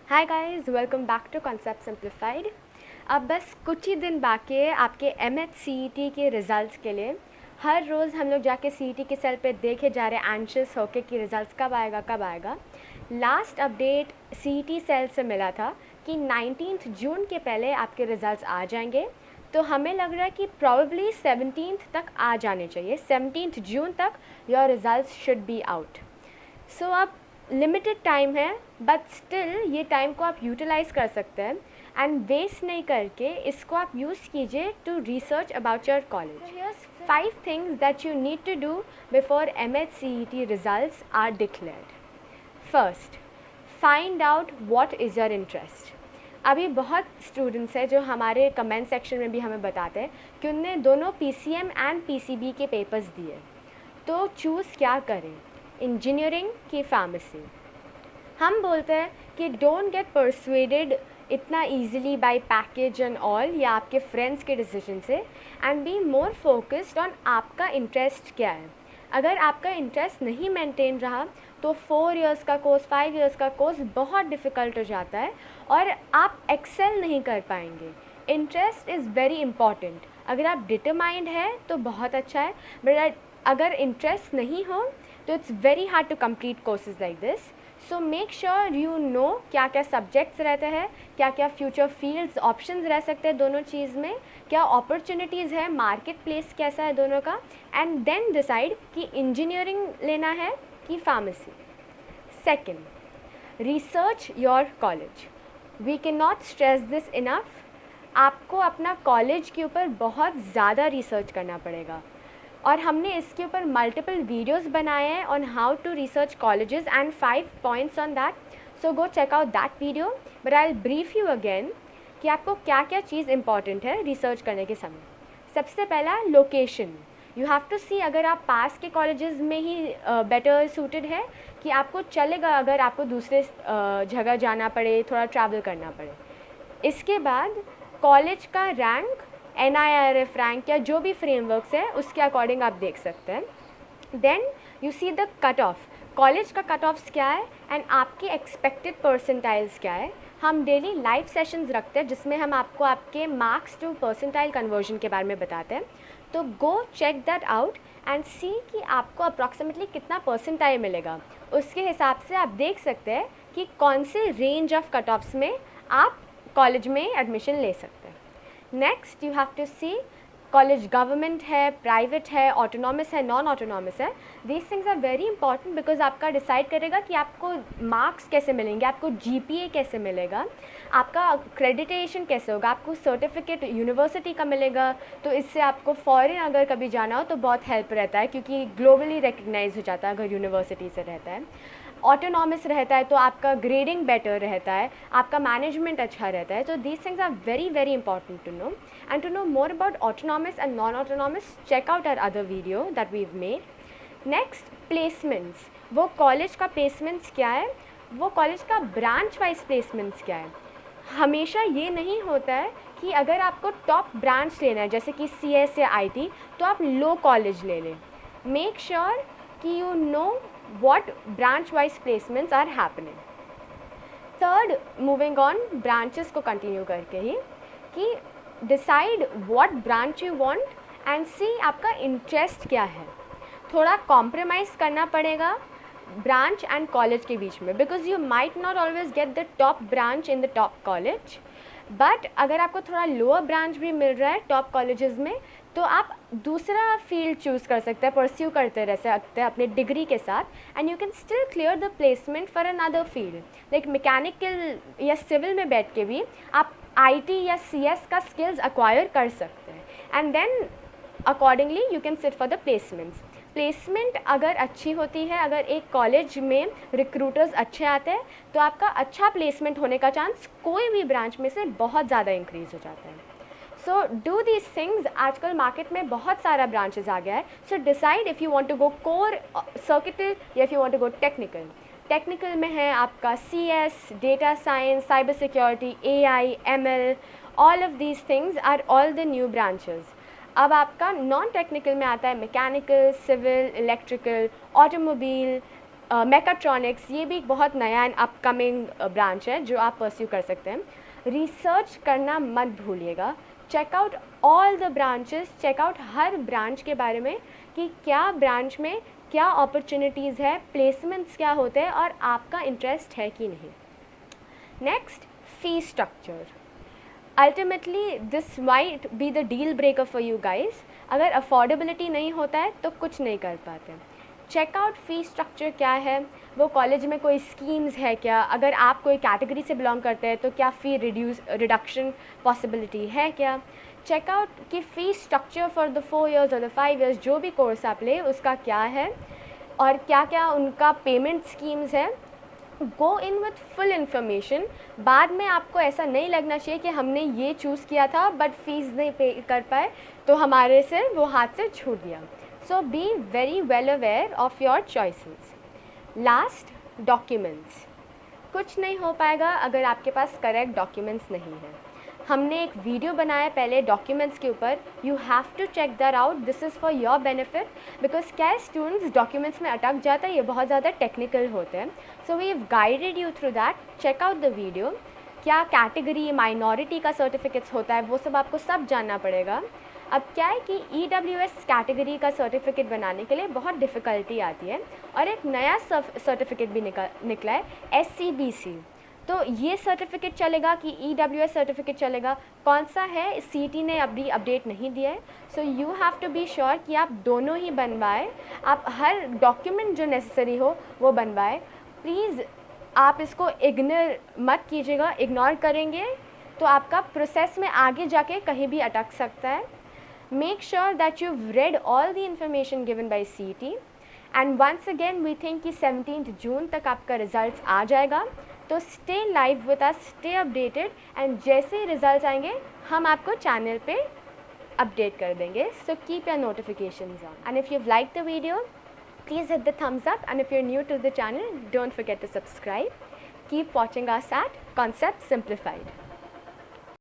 Hi guys, welcome back to concept simplified. अब बस कुछ ही दिन बाकी है आपके MHCET के रिज़ल्ट्स के लिए। हर रोज़ हम लोग जाके CET के सेल पे देखे जा रहे हैं एंशियस होके कि रिज़ल्ट्स कब आएगा। लास्ट अपडेट CET सेल से मिला था कि 19 जून के पहले आपके रिज़ल्ट्स आ जाएंगे। तो हमें लग रहा है कि प्रॉबेबली 17 तक आ जाने चाहिए। 17 जून तक your results should be out. So अब लिमिटेड टाइम है, बट स्टिल ये टाइम को आप यूटिलाइज़ कर सकते हैं एंड वेस्ट नहीं करके इसको आप यूज़ कीजिए to research about your college. Here's 5 things that you need to do before MHCET results are declared. First, find out what is your interest. अभी बहुत स्टूडेंट्स हैं जो हमारे कमेंट सेक्शन में भी हमें बताते हैं कि उनने दोनों PCM एंड PCB के पेपर्स दिए, तो चूज़ क्या करें, इंजीनियरिंग की फार्मेसी। हम बोलते हैं कि डोंट गेट परsuaded इतना easily by package and all या आपके फ्रेंड्स के डिसीजन से, and be more focused on आपका इंटरेस्ट क्या है। अगर आपका इंटरेस्ट नहीं मेंटेन रहा तो 4 इयर्स का कोर्स, 5 इयर्स का कोर्स बहुत डिफ़िकल्ट हो जाता है और आप एक्सेल नहीं कर पाएंगे। Interest is very important. अगर आप डिटरमाइंड है तो बहुत अच्छा है, बट अगर इंटरेस्ट नहीं हो तो it's very hard to complete courses like this. So make sure you know क्या क्या सब्जेक्ट्स रहते हैं, क्या क्या फ्यूचर फील्ड्स ऑप्शंस रह सकते हैं दोनों चीज़ में, क्या अपॉर्चुनिटीज़ है, मार्केट प्लेस कैसा है दोनों का, एंड देन डिसाइड कि इंजीनियरिंग लेना है कि pharmacy. Second, research your college. We can not stress this enough. आपको अपना कॉलेज के ऊपर बहुत ज़्यादा रिसर्च करना पड़ेगा और हमने इसके ऊपर मल्टीपल वीडियोस बनाए हैं on how to research colleges and 5 points on that. So go check out that video, but I will brief you again कि आपको क्या क्या चीज़ इंपॉर्टेंट है रिसर्च करने के समय। सबसे पहला, लोकेशन। यू हैव टू सी अगर आप पास के कॉलेजेस में ही बेटर सूटेड है कि आपको चलेगा अगर आपको दूसरे जगह जाना पड़े, थोड़ा ट्रैवल करना पड़े। इसके बाद कॉलेज का रैंक, NIRF रैंक या जो भी फ्रेमवर्क्स है उसके अकॉर्डिंग आप देख सकते हैं। Then you see the cut off, college का कट ऑफ्स क्या है एंड आपके एक्सपेक्टेड परसेंटाइल्स क्या है। हम डेली लाइव सेशंस रखते हैं जिसमें हम आपको आपके मार्क्स टू परसेंटाइल कन्वर्जन के बारे में बताते हैं। तो go check that out and see कि आपको अप्रॉक्सीमेटली कितना परसेंटाइल मिलेगा। उसके हिसाब से आप देख सकते हैं कि कौन से रेंज ऑफ कट ऑफ्स में आप कॉलेज में एडमिशन ले सकते हैं। Next, you have to see college government है, प्राइवेट है, ऑटोनॉमस है, नॉन ऑटोनॉमस है। These things are very important because आपका डिसाइड करेगा कि आपको मार्क्स कैसे मिलेंगे, आपको GPA कैसे मिलेगा, आपका क्रेडिटेशन कैसे होगा, आपको सर्टिफिकेट यूनिवर्सिटी का मिलेगा। तो इससे आपको फॉरेन अगर कभी जाना हो तो बहुत हेल्प रहता है क्योंकि ग्लोबली रिकग्नाइज हो जाता है अगर यूनिवर्सिटी से रहता है। ऑटोनॉमस रहता है तो आपका ग्रेडिंग बेटर रहता है, आपका मैनेजमेंट अच्छा रहता है। तो these things are very very important to know, and to know more about autonomous and non autonomous check out our other video that we have made. Next, placements. वो college का placements क्या है, वो college का branch wise placements क्या है। हमेशा ये नहीं होता है कि अगर आपको टॉप ब्रांच लेना है जैसे कि CS या IT तो आप लो कॉलेज ले लें। मेक श्योर कि you know what branch wise placements are happening. Third, moving on, branches को continue करके ही कि decide what branch you want and see आपका interest क्या है। थोड़ा compromise करना पड़ेगा branch and college के बीच में because you might not always get the top branch in the top college, but अगर आपको थोड़ा लोअर ब्रांच भी मिल रहा है टॉप कॉलेजेस में तो आप दूसरा फील्ड चूज़ कर सकते हैं, परस्यू करते रह सकते हैं अपने डिग्री के साथ, and you can still clear the placement for another field like mechanical या सिविल में बैठ के भी आप IT या CS का स्किल्स एक्वायर कर सकते हैं, and then accordingly you can sit for the placements. Placement अगर अच्छी होती है, अगर एक कॉलेज में रिक्रूटर्स अच्छे आते हैं तो आपका अच्छा प्लेसमेंट होने का चांस कोई भी ब्रांच में से बहुत ज़्यादा इंक्रीज़ हो जाता है। So do these things. आजकल मार्केट में बहुत सारा ब्रांचेस आ गया है। So decide if you want to go core, circuital या if you want to go technical. Technical में है आपका CS, data science, cyber security, AI, ML, all of these things are all the new branches. अब आपका non technical में आता है mechanical, civil, electrical, automobile, mechatronics, ये भी एक बहुत नया एंड अपकमिंग ब्रांच है जो आप परस्यू कर सकते हैं। रिसर्च करना मत भूलिएगा, check out all the branches, check out हर ब्रांच के बारे में कि क्या ब्रांच में क्या अपॉर्चुनिटीज़ है, प्लेसमेंट्स क्या होते हैं और आपका इंटरेस्ट है कि नहीं। Next, fee structure. Ultimately this might be the deal breaker for you guys. अगर अफोर्डेबिलिटी नहीं होता है तो कुछ नहीं कर पाते। चेकआउट फ़ी स्ट्रक्चर क्या है, वो कॉलेज में कोई स्कीम्स है क्या, अगर आप कोई कैटेगरी से बिलोंग करते हैं तो क्या फ़ी रिडक्शन पॉसिबिलिटी है क्या। चेकआउट की fee structure for the 4 years और द 5 years जो भी कोर्स आप ले उसका क्या है और क्या क्या उनका पेमेंट स्कीम्स है। गो इन विथ फुल इन्फॉर्मेशन। बाद में आपको ऐसा नहीं लगना चाहिए कि हमने ये चूज़ किया था बट फीस नहीं पे कर पाए तो हमारे से वो हाथ से छूट गया। So be very well aware of your choices. Last, documents. कुछ नहीं हो पाएगा अगर आपके पास करेक्ट डॉक्यूमेंट्स नहीं है। हमने एक वीडियो बनाया पहले डॉक्यूमेंट्स के ऊपर, you have to check that out, this is for your benefit, because क्या स्टूडेंट्स डॉक्यूमेंट्स में अटक जाता है, ये बहुत ज़्यादा टेक्निकल होते हैं। So we have guided you through that, check out the video. क्या कैटेगरी माइनॉरिटी का सर्टिफिकेट्स होता है वो सब आपको सब जानना पड़ेगा। अब क्या है कि EWS कैटेगरी का सर्टिफिकेट बनाने के लिए बहुत डिफ़िकल्टी आती है और एक नया सर्टिफिकेट भी निकला है SCBC। तो ये सर्टिफिकेट चलेगा कि EWS सर्टिफिकेट चलेगा, कौन सा है CT ने अभी अपडेट नहीं दिया है। So you have to be sure कि आप दोनों ही बनवाएं, आप हर डॉक्यूमेंट जो नेसेसरी हो वो बनवाएं। प्लीज़ आप इसको इग्नोर मत कीजिएगा, इग्नोर करेंगे तो आपका प्रोसेस में आगे जाके कहीं भी अटक सकता है। Make sure that you read all the information given by CT and once again we think कि 17 जून तक आपका रिजल्ट्स आ जाएगा। तो stay live with us, stay updated and जैसे ही रिजल्ट्स आएंगे हम आपको चैनल पे अपडेट कर देंगे। So keep your notifications on and if you like the video please hit the thumbs up and if you're new to the channel don't forget to subscribe. Keep watching us at Concept Simplified.